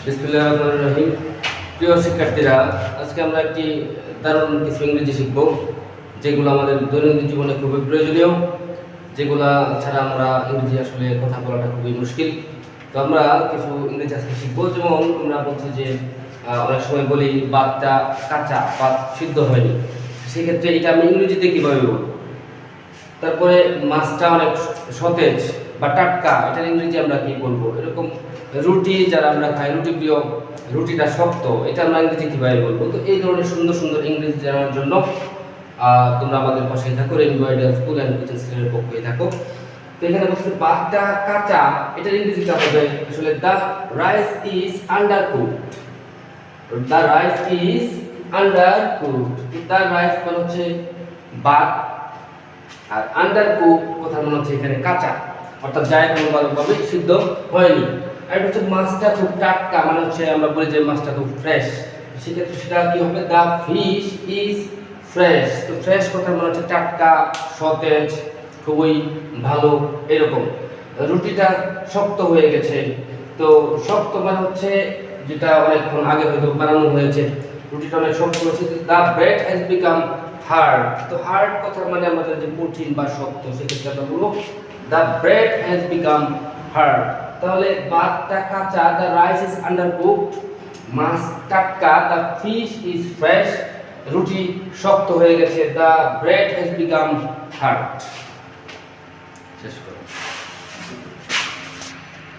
বিসমিল্লাহির রহমানির রহিম। প্রিয় শিক্ষার্থীরা, আজকে আমরা একটি দারুণ কিছু ইংরেজি শিখব, যেগুলো আমাদের দৈনন্দিন জীবনে খুবই প্রয়োজনীয়, যেগুলো ছাড়া আমরা ইংরেজি আসলে কথা বলাটা খুবই মুশকিল। তো আমরা কিছু ইংরেজি আজকে শিখবো। যেমন আমরা বলছি যে অনেক সময় বলি ভাতটা কাঁচা, ভাত সিদ্ধ হয়নি, সেক্ষেত্রে এটা আমি ইংরেজিতে কীভাবে বলবো। তারপরে মাছটা অনেক সতেজ বা টাটকা, এটার ইংরেজি আমরা কি বলবো। এরকম রুটি যারা আমরা খাই, রুটি প্রিয়, রুটিটা শক্ত, এটা আমরা ইংরেজি কীভাবে বলবো। তো এই ধরনের সুন্দর সুন্দর ইংরেজি জানার জন্য তোমরা আমাদের পাশেই থাকো, rainbow idea school and coaching সেন্টারের পক্ষেই থাকো। তো এখানে বলছে ভাতটা কাঁচা, এটার ইংরেজিটা হবে আসলে the rice is under cooked. The rice is under cooked. The rice মানে হচ্ছে ভাত, আর আন্ডার কুক কথা মনে হচ্ছে এখানে কাঁচা, অর্থাৎ যায় কোনোভাবে সিদ্ধ হয়নি। আর এটা হচ্ছে মাছটা খুব টাটকা, মানে হচ্ছে আমরা বলি যে মাছটা খুব ফ্রেশ, সেক্ষেত্রে সেটা কি হবে, দ্য ফিশ ইজ ফ্রেশ। তো ফ্রেশ কথা মনে হচ্ছে টাটকা, সতেজ, খুবই ভালো এরকম। রুটিটা শক্ত হয়ে গেছে, তো শক্ত মানে হচ্ছে যেটা অনেকক্ষণ আগে হয়তো বানানো হয়েছে, রুটিটা অনেক শক্ত হয়েছে। The bread has become hard. তো হার্ড কথা মানে আমাদের যে কঠিন বা শক্ত, সেক্ষেত্রে আমরা বলবো the bread has become hard. তাহলে ভাতটা কাঁচা, the rice is undercooked, মাছ টাটকা, দ্য ফিশ ইজ ফ্রেশ, রুটি শক্ত হয়ে গেছে, the bread has become hard.